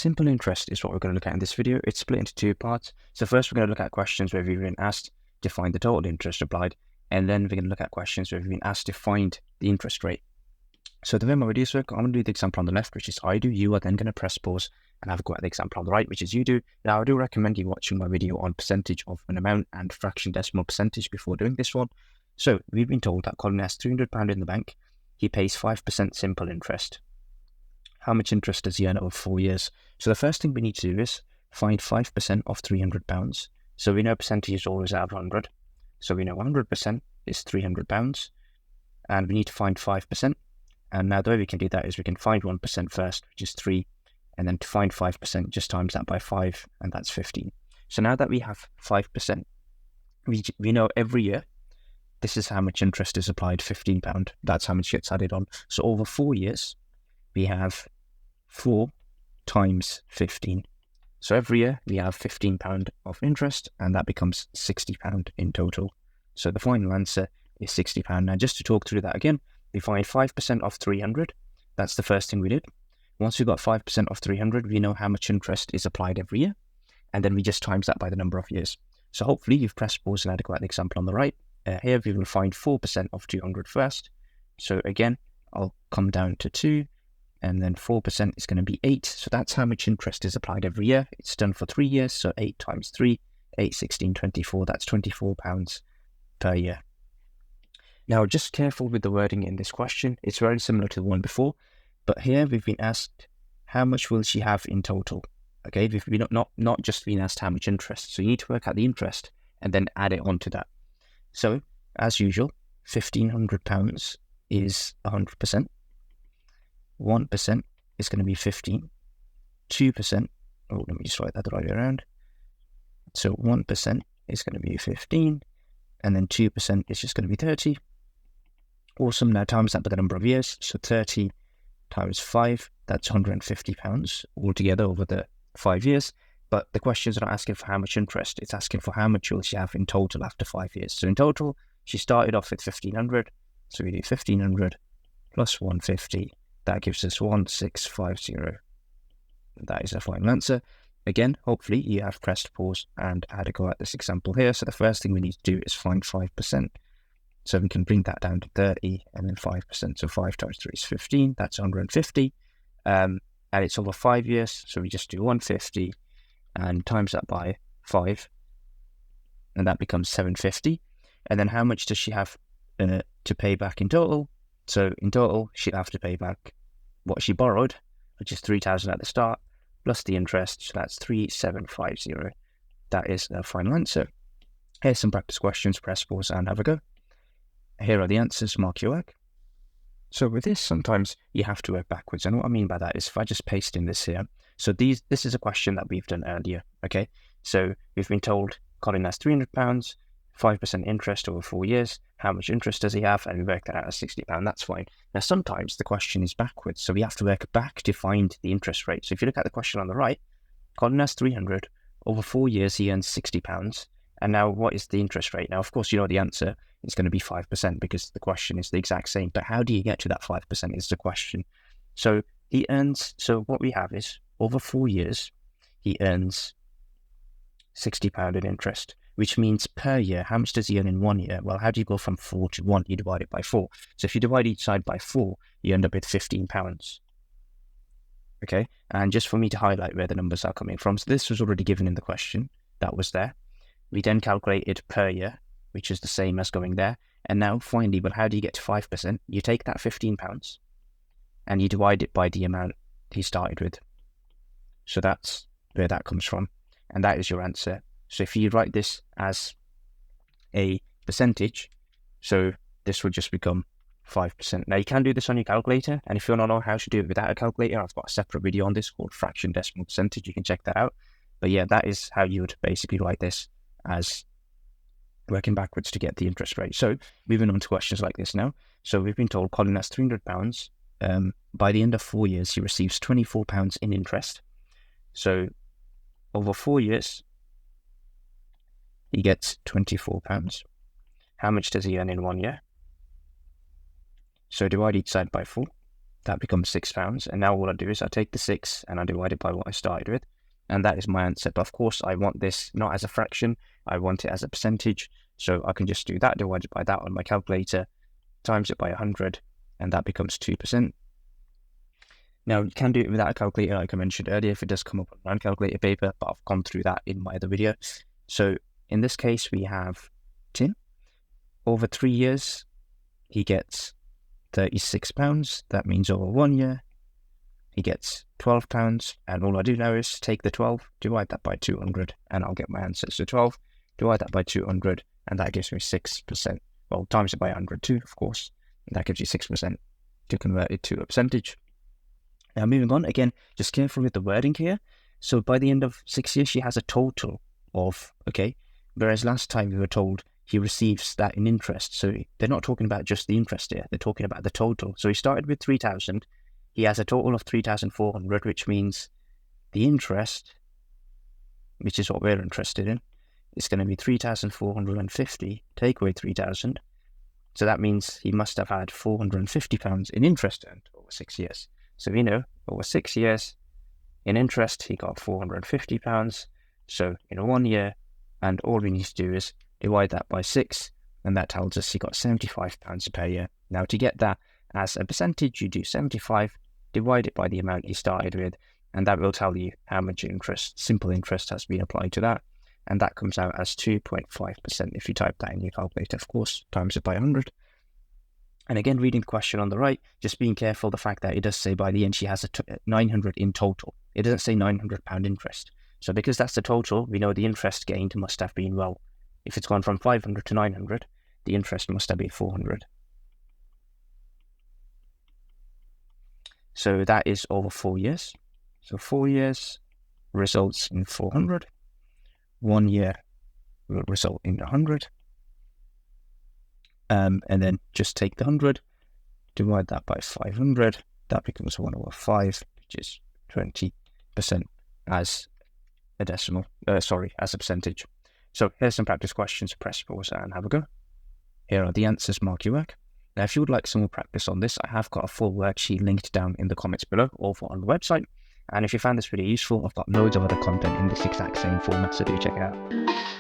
Simple interest is what we're going to look at in this video. It's split into two parts. So first we're going to look at questions where we've been asked to find the total interest applied, and then we're going to look at questions where we've been asked to find the interest rate. So the way my videos work, I'm going to do the example on the left, which is I do. You are then going to press pause and have a go at the example on the right, which is you do. Now, I do recommend you watching my video on percentage of an amount and fraction decimal percentage before doing this one. So we've been told that Colin has £300 in the bank. He pays 5% simple interest. How much interest does he earn over 4 years? So the first thing we need to do is find 5% of £300. So we know percentage is always out of 100. So we know 100% is £300. And we need to find 5%. And now the way we can do that is we can find 1% first, which is 3. And then to find 5%, just times that by 5, and that's 15. So now that we have 5%, we know every year, this is how much interest is applied, £15. That's how much gets added on. So over 4 years, we have 4 times 15. So every year, we have £15 of interest, and that becomes £60 in total. So the final answer is £60. Now, just to talk through that again, we find 5% of 300. That's the first thing we did. Once we got 5% of 300, we know how much interest is applied every year. And then we just times that by the number of years. So hopefully you've pressed pause and had a go at the example on the right. Here we will find 4% of 200 first. So again, I'll come down to 2. And then 4% is going to be 8. So that's how much interest is applied every year. It's done for 3 years. So 8 times 3, 8, 16, 24. That's £24 per year. Now, just careful with the wording in this question. It's very similar to the one before, but here we've been asked, how much will she have in total? Okay, we've been not just been asked how much interest. So you need to work out the interest and then add it onto that. So, as usual, £1,500 is 100%. 1% is going to be 15. 2%, let me just write that the right way around. So 1% is going to be 15, and then 2% is just going to be 30. Awesome. Now times that by the number of years. So 30 times 5, that's £150 altogether over the 5 years. But the question's not asking for how much interest. It's asking for how much will she have in total after 5 years. So in total, she started off with 1,500. So we do 1,500 plus 150. That gives us 1650. That is our final answer. Again, hopefully you have pressed pause and had a go at this example here. So the first thing we need to do is find 5%. So we can bring that down to 30 and then 5%. So 5 times 3 is 15. That's 150. And it's over 5 years. So we just do 150 and times that by 5. And that becomes 750. And then how much does she have to pay back in total? So in total, she'll have to pay back what she borrowed, which is 3,000 at the start, plus the interest. So that's 3,750. That is the final answer. Here's some practice questions. Press pause and have a go. Here are the answers. Mark your work. So with this, sometimes you have to work backwards. And what I mean by that is if I just paste in this here. So this is a question that we've done earlier. Okay. So we've been told Colin has £300, 5% interest over 4 years. How much interest does he have? And we work that out as £60. That's fine. Now, sometimes the question is backwards. So we have to work back to find the interest rate. So if you look at the question on the right, Colin has 300. Over 4 years, he earns £60. And now what is the interest rate? Now, of course, you know the answer is going to be 5% because the question is the exact same. But how do you get to that 5% is the question. So he earns, so what we have is over 4 years, he earns £60 in interest, which means per year, how much does he earn in 1 year? Well, how do you go from 4 to 1? You divide it by 4. So if you divide each side by 4, you end up with £15. Okay, and just for me to highlight where the numbers are coming from. So this was already given in the question. That was there. We then calculated per year, which is the same as going there. And now finally, well, how do you get to 5%? You take that £15 and you divide it by the amount he started with. So that's where that comes from. And that is your answer. So if you write this as a percentage, so this would just become 5%. Now you can do this on your calculator. And if you want to know how to do it without a calculator, I've got a separate video on this called fraction decimal percentage. You can check that out. But yeah, that is how you would basically write this, as working backwards to get the interest rate. So moving on to questions like this now. So we've been told Colin has £300. By the end of 4 years, he receives £24 in interest. So over 4 years, he gets £24. How much does he earn in 1 year? So divide each side by 4. that becomes £6. And now all I do is I take the 6 and I divide it by what I started with. And that is my answer. But of course, I want this not as a fraction. I want it as a percentage. So I can just do that divided by that on my calculator, times it by 100, and that becomes 2%. Now, you can do it without a calculator, like I mentioned earlier, if it does come up on a non-calculator paper, but I've gone through that in my other video. So in this case, we have Tim. Over 3 years, he gets £36. That means over 1 year, he gets £12. And all I do now is take the 12, divide that by 200, and I'll get my answer. So 12, divide that by 200, and that gives me 6%. Well, times it by 100 too, of course. And that gives you 6% to convert it to a percentage. Now, moving on, again, just careful with the wording here. So by the end of 6 years, she has a total of, okay, whereas last time we were told he receives that in interest. So they're not talking about just the interest here. They're talking about the total. So he started with 3,000. He has a total of 3,400, which means the interest, which is what we're interested in, is going to be 3,450, take away 3,000. So that means he must have had £450 in interest earned over 6 years. So we know over 6 years in interest, he got £450. So in 1 year, and all we need to do is divide that by 6, and that tells us he got £75 per year. Now, to get that as a percentage, you do 75, divide it by the amount he started with, and that will tell you how much interest, simple interest, has been applied to that. And that comes out as 2.5% if you type that in your calculator, of course, times it by 100. And again, reading the question on the right, just being careful the fact that it does say by the end she has 900 in total. It doesn't say £900 interest. So because that's the total, we know the interest gained must have been, well, if it's gone from 500 to 900, the interest must have been 400. So that is over 4 years. So 4 years results in 400. 1 year will result in 100. And then just take the 100, divide that by 500. That becomes 1 over 5, which is 20% as a decimal, as a percentage. So here's some practice questions. Press pause and have a go. Here are the answers. Mark your work. Now, if you would like some more practice on this, I have got a full worksheet linked down in the comments below, over on the website. And if you found this video useful, I've got loads of other content in this exact same format, so do check it out.